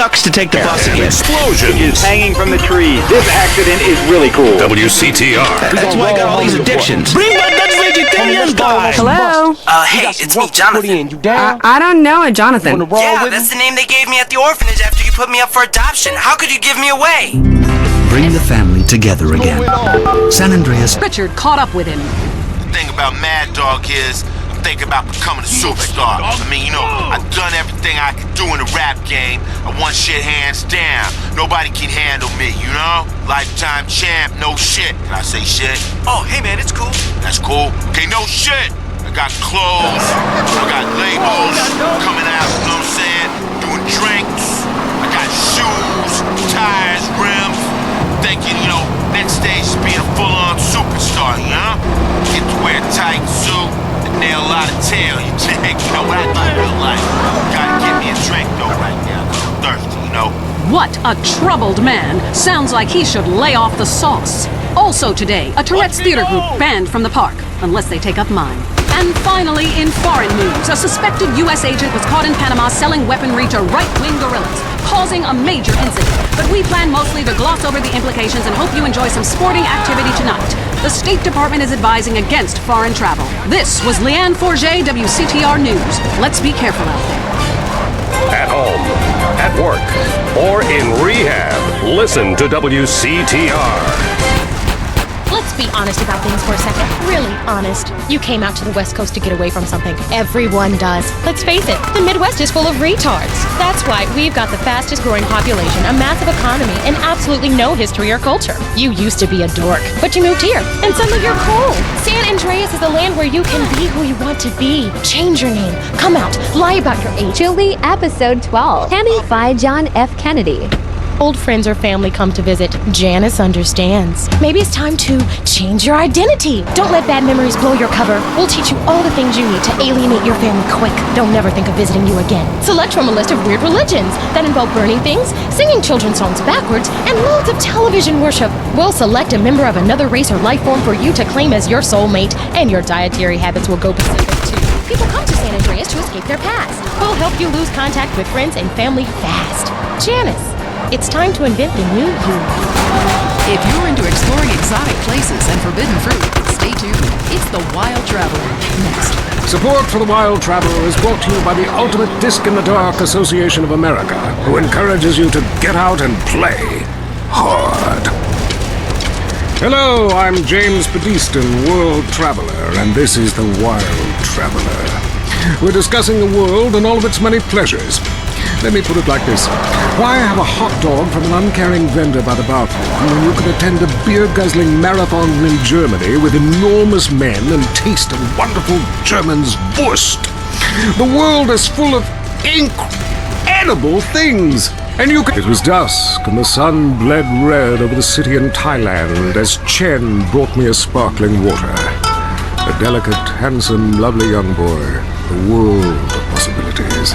sucks to take the bus again. Explosion is hanging from the trees. This accident is really cool. WCTR. That's why I got all these addictions. Bring back that vegetarian guy. Hello? Hey, it's me, Jonathan. I don't know a Jonathan. Yeah, that's the name they gave me at the orphanage after you put me up for adoption. How could you give me away? Bring the family together again. San Andreas. Richard caught up with him. The thing about Mad Dog is I'm thinking about becoming a superstar. I mean, you know, I've done everything I could do in the rap game. I won shit hands down. Nobody can handle me, you know? Lifetime champ, no shit. Can I say shit? Oh, hey man, it's cool. That's cool. Okay, no shit. I got clothes. I got labels coming out, you know what I'm saying? Doing drinks. I got shoes, tires, rims. Thinking, you know, next stage is being a full-on superstar, you know? Get to wear a tight suit and nail a lot of tail, you dig? You know what I do in real life? Gotta get me a drink, though, right now, 'cause I'm thirsty, you know? What a troubled man. Sounds like he should lay off the sauce. Also today, a Tourette's theater group banned from the park, unless they take up mine. And finally, in foreign news, a suspected U.S. agent was caught in Panama selling weaponry to right-wing guerrillas, causing a major incident. But we plan mostly to gloss over the implications and hope you enjoy some sporting activity tonight. The State Department is advising against foreign travel. This was Leanne Forget, WCTR News. Let's be careful out there. at home, at work, or in rehab. Listen to WCTR. Let's be honest about things for a second. Really honest. You came out to the West Coast to get away from something. Everyone does. Let's face it, the Midwest is full of retards. That's why we've got the fastest growing population, a massive economy, and absolutely no history or culture. You used to be a dork, but you moved here, and suddenly you're cool. San Andreas is a land where you can be who you want to be. Change your name. Come out. Lie about your age. Julie, episode 12. Cammy by John F. Kennedy. Old friends or family come to visit. Janice understands. Maybe it's time to change your identity. Don't let bad memories blow your cover. We'll teach you all the things you need to alienate your family quick. They'll never think of visiting you again. Select from a list of weird religions that involve burning things, singing children's songs backwards, and loads of television worship. We'll select a member of another race or life form for you to claim as your soulmate, and your dietary habits will go Pacific too. People come to San Andreas to escape their past. We'll help you lose contact with friends and family fast. Janice. It's time to invent the new you. If you're into exploring exotic places and forbidden fruit, stay tuned. It's The Wild Traveler. Next. Support for The Wild Traveler is brought to you by the Ultimate Disc in the Dark Association of America, who encourages you to get out and play hard. Hello, I'm James Pedestin, World Traveler, and this is The Wild Traveler. We're discussing the world and all of its many pleasures. Let me put it like this. Why have a hot dog from an uncaring vendor by the bathroom when you could attend a beer-guzzling marathon in Germany with enormous men and taste a wonderful German's Wurst? The world is full of incredible things. And you could... It was dusk, and the sun bled red over the city in Thailand as Chen brought me a sparkling water. A delicate, handsome, lovely young boy. A world of possibilities.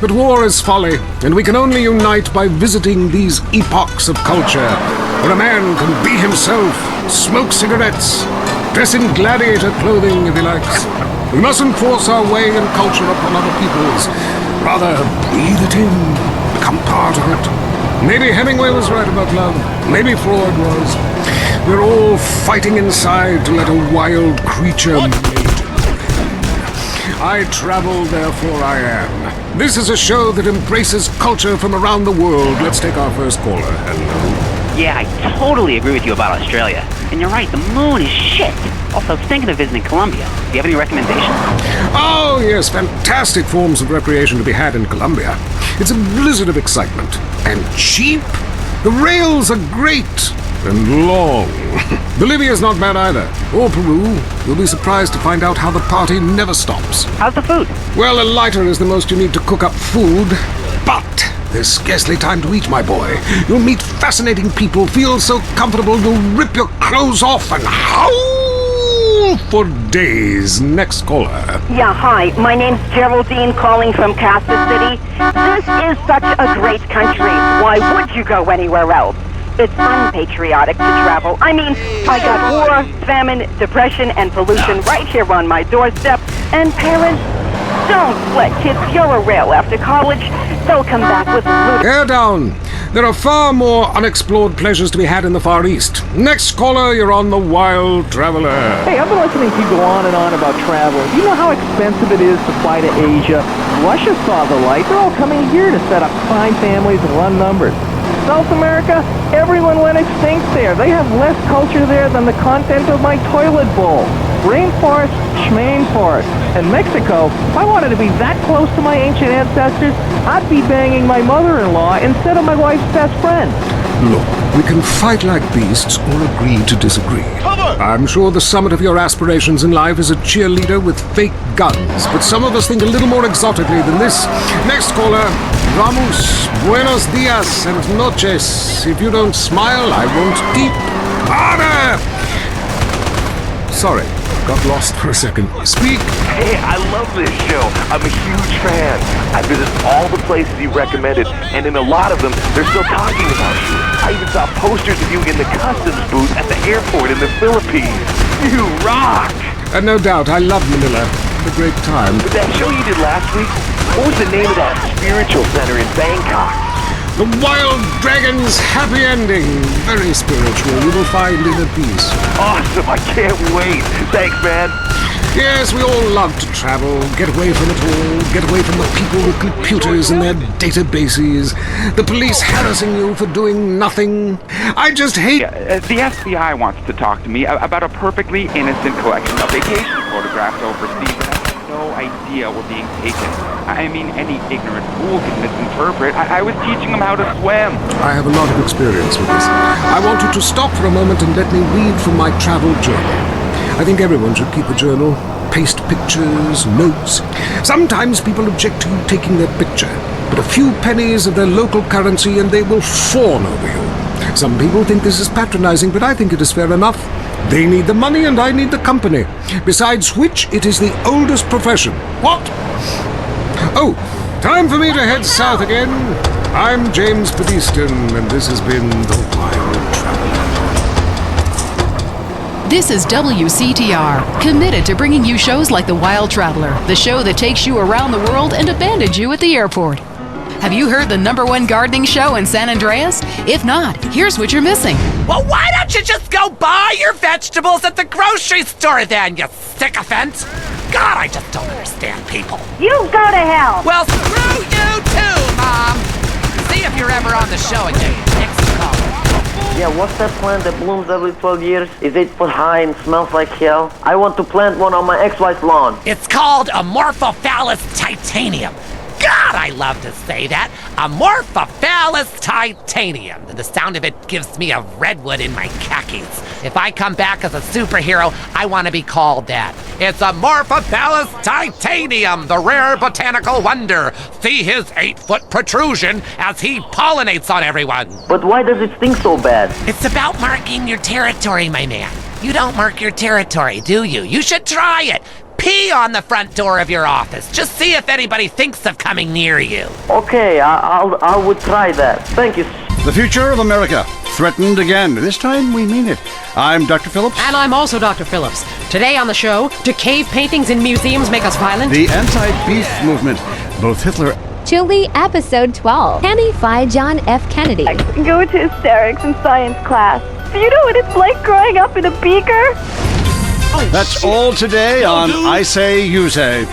But war is folly, and we can only unite by visiting these epochs of culture, where a man can be himself, smoke cigarettes, dress in gladiator clothing if he likes. We mustn't force our way and culture upon other people's. Rather, breathe it in, become part of it. Maybe Hemingway was right about love. Maybe Freud was. We're all fighting inside to let a wild creature mate. I travel, therefore I am. This is a show that embraces culture from around the world. Let's take our first caller. Hello. Yeah, I totally agree with you about Australia. And you're right, the moon is shit. Also, I was thinking of visiting Colombia. Do you have any recommendations? Oh, yes, fantastic forms of recreation to be had in Colombia. It's a blizzard of excitement. And cheap. The rails are great. And long. Bolivia's not bad either. Or Peru. You'll be surprised to find out how the party never stops. How's the food? Well, a lighter is the most you need to cook up food. But there's scarcely time to eat, my boy. You'll meet fascinating people, feel so comfortable you'll rip your clothes off and howl for days. Next caller. Yeah, hi. My name's Geraldine, calling from Kansas City. This is such a great country. Why would you go anywhere else? It's unpatriotic to travel. I mean, I got war, famine, depression, and pollution right here on my doorstep. And parents, Don't sweat, kids. You're a rail after college. They'll come back with loot. Bear down. There are far more unexplored pleasures to be had in the Far East. Next caller, you're on the Wild Traveler. Hey, I've been listening to you go on and on about travel. Do you know how expensive it is to fly to Asia? Russia saw the light. They're all coming here to set up fine families and run numbers. South America, everyone went extinct there. They have less culture there than the content of my toilet bowl. Rainforest, schmainforest. And Mexico, if I wanted to be that close to my ancient ancestors, I'd be banging my mother-in-law instead of my wife's best friend. Look, we can fight like beasts or agree to disagree. I'm sure the summit of your aspirations in life is a cheerleader with fake guns, but some of us think a little more exotically than this. Next caller, Vamos, buenos dias and noches. If you don't smile, I won't deep. Harder! Sorry, got lost for a second. Speak! Hey, I love this show. I'm a huge fan. I visited all the places you recommended, and in a lot of them, they're still talking about you. I even saw posters of you in the customs booth at the airport in the Philippines. You rock! No doubt, I love Manila. A great time. But that show you did last week, what was the name of that spiritual center in Bangkok? The Wild Dragon's Happy Ending. Very spiritual. You will find inner peace. Awesome. I can't wait. Thanks, man. Yes, we all love to travel. Get away from it all. Get away from the people with computers and their databases. The police harassing you for doing nothing. I just hate... The FBI wants to talk to me about a perfectly innocent collection of vacation photographs overseas. No idea we're being taken. I mean, any ignorant fool can misinterpret. I was teaching them how to swim. I have a lot of experience with this. I want you to stop for a moment and let me read from my travel journal. I think everyone should keep a journal. Paste pictures, notes. Sometimes people object to you taking their picture, but a few pennies of their local currency and they will fawn over you. Some people think this is patronizing, but I think it is fair enough. They need the money and I need the company. Besides which, it is the oldest profession. What? Oh, time for me to head south again. I'm James Pedestin, and this has been The Wild Traveler. This is WCTR, committed to bringing you shows like The Wild Traveler, the show that takes you around the world and abandons you at the airport. Have you heard the #1 gardening show in San Andreas? If not, here's what you're missing. Well, why don't you just go buy your vegetables at the grocery store then, you sycophant? God, I just don't understand people. You go to hell. Well, screw you too, Mom. See if you're ever on the show again. Next call. Yeah, what's that plant that blooms every 12 years? Is 8 foot high and smells like hell? I want to plant one on my ex-wife's lawn. It's called Amorphophallus titanium. God, I love to say that. Amorphophallus titanium. The sound of it gives me a redwood in my khakis. If I come back as a superhero, I want to be called that. It's Amorphophallus titanium, the rare botanical wonder. See his 8-foot protrusion as he pollinates on everyone. But why does it stink so bad? It's about marking your territory, my man. You don't mark your territory, do you? You should try it. Pee on the front door of your office. Just see if anybody thinks of coming near you. Okay, I would try that. Thank you. The future of America, threatened again. This time we mean it. I'm Dr. Phillips. And I'm also Dr. Phillips. Today on the show, do cave paintings in museums make us violent? The anti-beef movement. Both Hitler... Julie, episode 12. Cammy Phi John F. Kennedy. Go to hysterics in science class. Do you know what it's like growing up in a beaker? That's all today on I Say, You Say.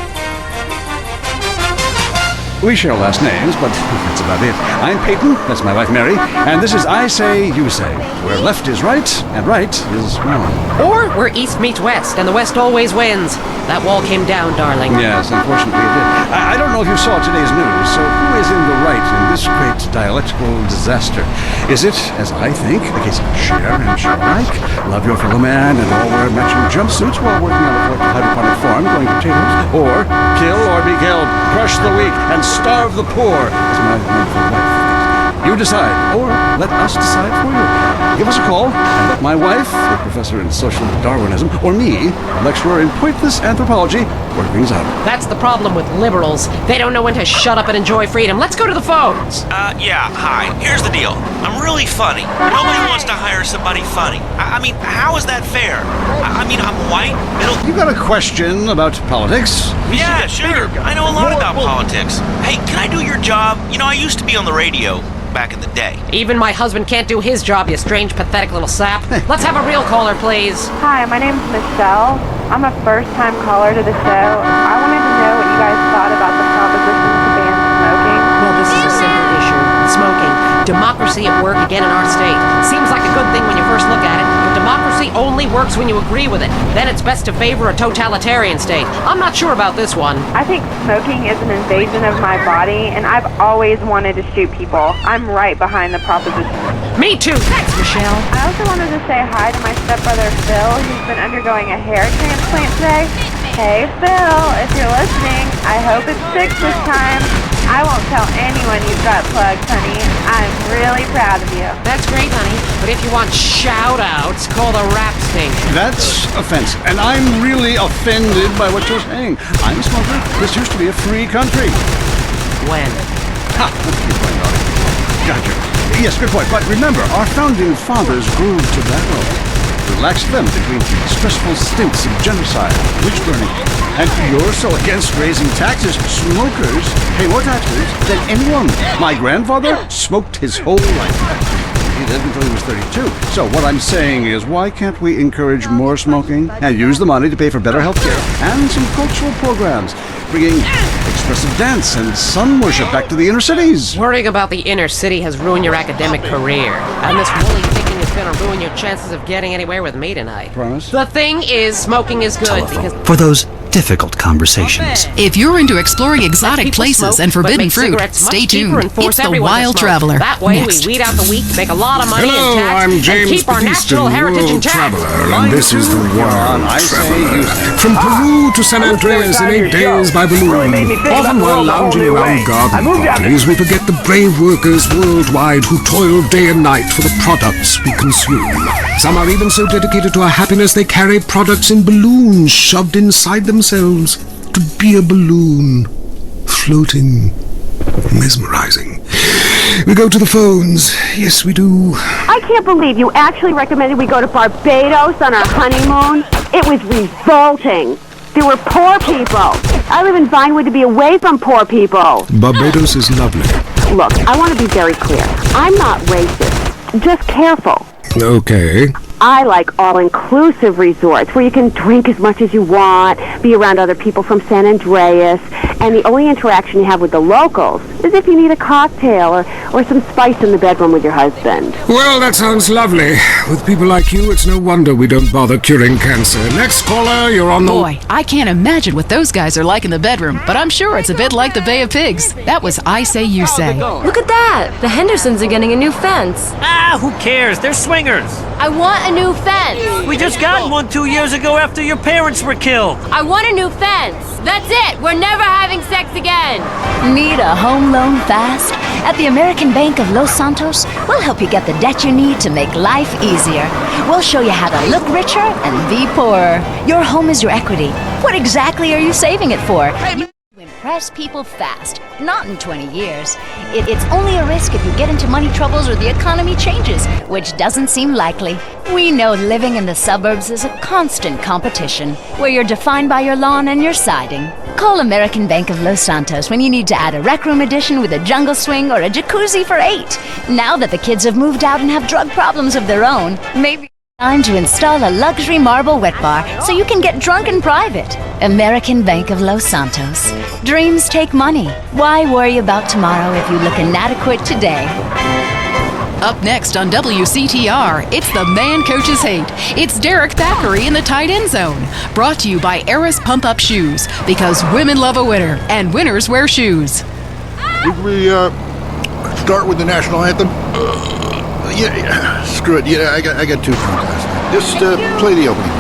We share last names, but that's about it. I'm Peyton, that's my wife Mary, and this is I Say, You Say, where left is right, and right is wrong. Or where east meets west, and the west always wins. That wall came down, darling. Yes, unfortunately it did. I don't know if you saw today's news, so who is in the right in this great dialectical disaster? Is it, as I think, the case of share and share alike, love your fellow man and all wear matching jumpsuits while working on a hydroponic farm growing potatoes, or kill or be killed, crush the weak, and starve the poor, as my wonderful wife thinks? You you decide, or let us decide for you. Give us a call, and let my wife, a professor in social Darwinism, or me, a lecturer in pointless anthropology, work things out. That's the problem with liberals. They don't know when to shut up and enjoy freedom. Let's go to the phones. Yeah, hi. Here's the deal. I'm really funny. Nobody wants to hire somebody funny. I mean, how is that fair? I mean, I'm white, middle... You got a question about politics? Yeah, sure. I know a lot about politics. Hey, can I do your job? You know, I used to be on the radio back in the day. Even my husband can't do his job, you strange, pathetic little sap. Let's have a real caller, please. Hi, my name's Michelle. I'm a first-time caller to the show. I wanted to know what you guys thought about the proposition to ban smoking. Well, this is a simple issue. Smoking. Democracy at work again in our state. Seems like a good thing when you first look at it, but democracy only works when you agree with it. Then it's best to favor a totalitarian state. I'm not sure about this one. I think smoking is an invasion of my body, and I've always wanted to shoot people. I'm right behind the proposition. Me too. Thanks, Michelle. I also wanted to say hi to my stepbrother Phil, who's been undergoing a hair transplant today. Hey Phil, if you're listening, I hope it sticks this time. I won't tell anyone you've got plugs, honey. I'm really proud of you. That's great, honey. But if you want shout-outs, call the rap station. That's offensive, and I'm really offended by what you're saying. I'm a smoker. This used to be a free country. When? Ha! That's a good point, darling. Gotcha. Yes, good point. But remember, our founding fathers grew tobacco. Relaxed them between stressful stints of genocide, witch burning. And you're so against raising taxes. Smokers pay more taxes than anyone. My grandfather smoked his whole life. He lived until he was 32. So what I'm saying is, why can't we encourage more smoking and use the money to pay for better health care and some cultural programs, bringing expressive dance and sun worship back to the inner cities? Worrying about the inner city has ruined your academic career. And this woolly thinking is going to ruin your chances of getting anywhere with me tonight. Promise? The thing is, smoking is good because... For those difficult conversations. If you're into exploring exotic places and forbidden fruit, stay tuned. It's the Wild Traveler. That way Next. we weed out the weak, make a lot of money Hello, in tax, I'm James and keep our natural heritage World intact. Traveler, and this is the Wild Traveler. From Peru to San Andreas in 8 days by balloon. Often while lounging around garden parties, we forget the brave workers worldwide who toil day and night for the products we consume. Some are even so dedicated to our happiness they carry products in balloons shoved inside themselves to be a balloon, floating, mesmerizing. We go to the phones. Yes, we do. I can't believe you actually recommended we go to Barbados on our honeymoon. It was revolting. There were poor people. I live in Vinewood to be away from poor people. Barbados is lovely. Look, I want to be very clear. I'm not racist. Just careful. Okay. I like all-inclusive resorts where you can drink as much as you want, be around other people from San Andreas, and the only interaction you have with the locals is if you need a cocktail or some spice in the bedroom with your husband. Well, that sounds lovely. With people like you, it's no wonder we don't bother curing cancer. Next caller, you're on the... Boy, I can't imagine what those guys are like in the bedroom, but I'm sure it's a bit like the Bay of Pigs. That was I Say, You Say. Look at that! The Hendersons are getting a new fence. Ah, who cares? They're swingers. I want a new fence. We just got one 2 years ago after your parents were killed. I want a new fence. That's it. We're never having sex again. Need a home loan fast? At the American Bank of Los Santos, we'll help you get the debt you need to make life easier. We'll show you how to look richer and be poorer. Your home is your equity. What exactly are you saving it for? You impress people fast, not in 20 years. It's only a risk if you get into money troubles or the economy changes, which doesn't seem likely. We know living in the suburbs is a constant competition, where you're defined by your lawn and your siding. Call American Bank of Los Santos when you need to add a rec room addition with a jungle swing or a jacuzzi for 8. Now that the kids have moved out and have drug problems of their own, maybe time to install a luxury marble wet bar so you can get drunk in private. American Bank of Los Santos. Dreams take money. Why worry about tomorrow if you look inadequate today? Up next on WCTR, it's The Man Coaches Hate. It's Derek Thackeray in the tight end zone. Brought to you by Eris Pump Up Shoes, because women love a winner, and winners wear shoes. Did we start with the national anthem? Yeah, screw it. Yeah, I got 2 contests. Just play the opening.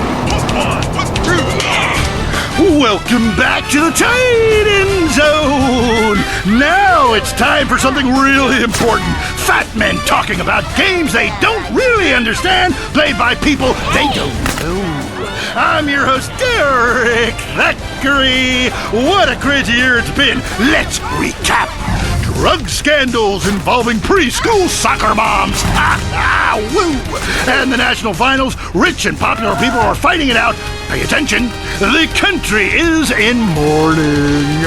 Welcome back to the Titan Zone! Now it's time for something really important. Fat men talking about games they don't really understand, played by people they don't know. I'm your host, Derek Thackeray. What a crazy year it's been. Let's recap. Drug scandals involving preschool soccer moms. Woo! And the national finals, rich and popular people are fighting it out. Pay attention, the country is in mourning.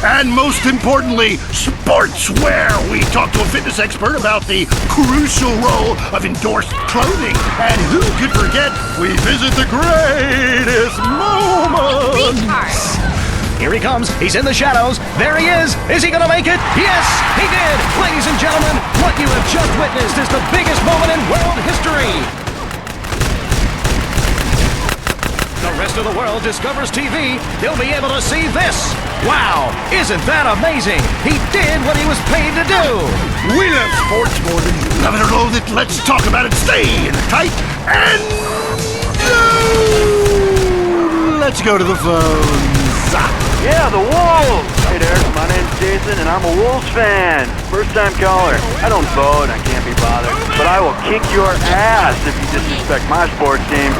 And most importantly, sportswear. We talk to a fitness expert about the crucial role of endorsed clothing. And who could forget, we visit the greatest moments. Here he comes. He's in the shadows. There he is. Is he going to make it? Yes, he did. Ladies and gentlemen, what you have just witnessed is the biggest moment in world history. The rest of the world discovers TV. They'll be able to see this. Wow, isn't that amazing? He did what he was paid to do. We love sports more than you love it or loathe it. Let's talk about it. Stay in the tight and let's go to the phones. Yeah, the Wolves! Hey there, my name's Jason and I'm a Wolves fan. First time caller. I don't vote, I can't be bothered. But I will kick your ass if you disrespect my sports team.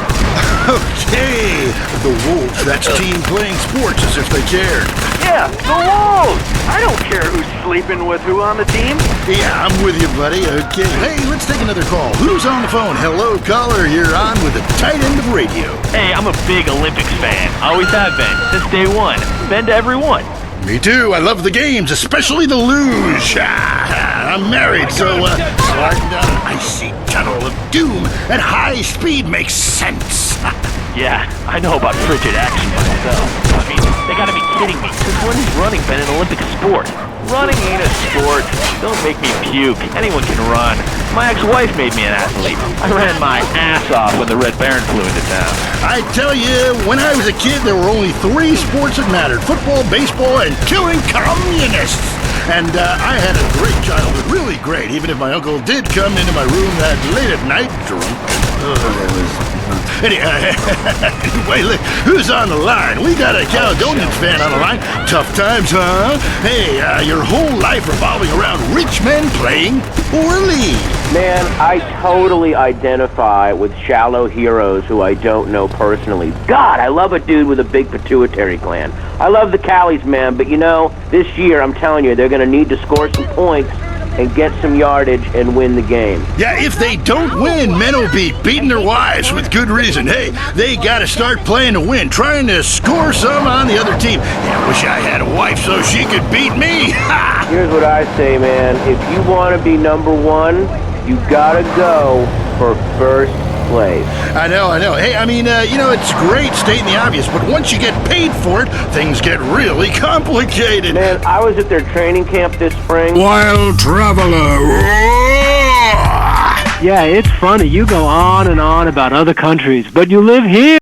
Okay, the Wolves, that's team playing sports as if they cared. Yeah, the Wolves! I don't care who's sleeping with who on the team. Yeah, I'm with you, buddy. Okay, hey, let's take another call. Who's on the phone? Hello, caller, you're on with the tight end of radio. Hey, I'm a big Olympics fan. Always have been, since day one. Been to every one. Me too. I love the games, especially the luge. I'm married, so sliding down an icy tunnel of doom at high speed makes sense. Yeah, I know about frigid action myself. I mean, they gotta be kidding me. Since when has running been an Olympic sport? Running ain't a sport. Don't make me puke. Anyone can run. My ex-wife made me an athlete. I ran my ass off when the Red Baron flew into town. I tell you, when I was a kid, there were only 3 sports that mattered. Football, baseball, and killing communists. And I had a great childhood, really great, even if my uncle did come into my room that late at night drunk. Anyway, look, who's on the line? We got a Caledonians fan on the line. Tough times, huh? Hey, your whole life revolving around rich men playing poorly. Man, I totally identify with shallow heroes who I don't know personally. God, I love a dude with a big pituitary gland. I love the Callies, man, but you know, this year, I'm telling you, they're going to need to score some points and get some yardage and win the game. Yeah, if they don't win, men will be beating their wives with good reason. Hey, they gotta start playing to win, trying to score some on the other team. Yeah, I wish I had a wife so she could beat me. Here's what I say, man. If you want to be number one, you gotta go for first place. I know. Hey, I mean, it's great stating the obvious, but once you get paid for it, things get really complicated. Man, I was at their training camp this spring. Wild traveler. Yeah, it's funny. You go on and on about other countries, but you live here.